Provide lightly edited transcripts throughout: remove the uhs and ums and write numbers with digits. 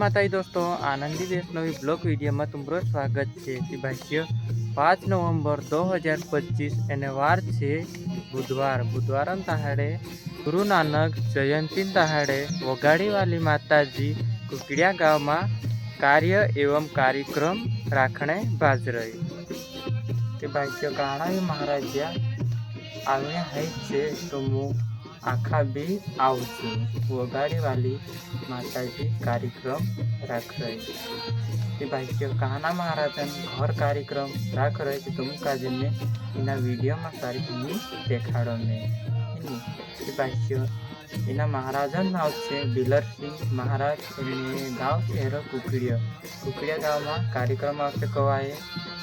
माताजी दोस्तों, Anandi Vaishnavi blog video में तुम्हारो स्वागत है। भाई 5 नवंबर 2025 एने वार छे बुधवार। बुधवार तहाड़े गुरु नानक जयंती तहाड़े वगाड़ी वाली माताजी कुकड़िया गाँव में कार्य एवं कार्यक्रम राखणे बाज रही। भाई काणाई महाराज आवे है तो मु आखा भी आवजू वगाड़ी वाली माताजी कार्यक्रम राख रही। भाई कहना महाराजन घर कार्यक्रम राख रहे थे तुम काजे में इना वीडियो में सारी तुम्हें देखाड़ो में भाई इना महाराजन नाव से बिलर सिंह महाराज गाँव से हेरो कुकड़िया कुकड़िया गाँव में कार्यक्रम आवश्य कवाए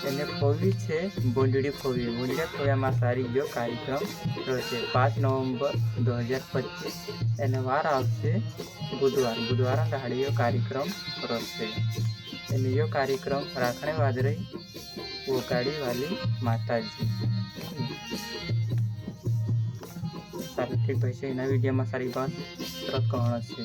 એને ફોવી છે બોંડડી ફોવી બોંડડિયા ફોયામાં સારી ગયો કાર્યક્રમ રહેશે 5 નવેમ્બર 2025 એને વાર આવશે બુધવાર દાડીયો કાર્યક્રમ રહેશે એને યો કાર્યક્રમ રાખણે વાદરઈ વગાડી વાલી માતાજી સારી ઠીક ભાઈ છે એના વિડીયોમાં સારી વાત તરત કહણ છે।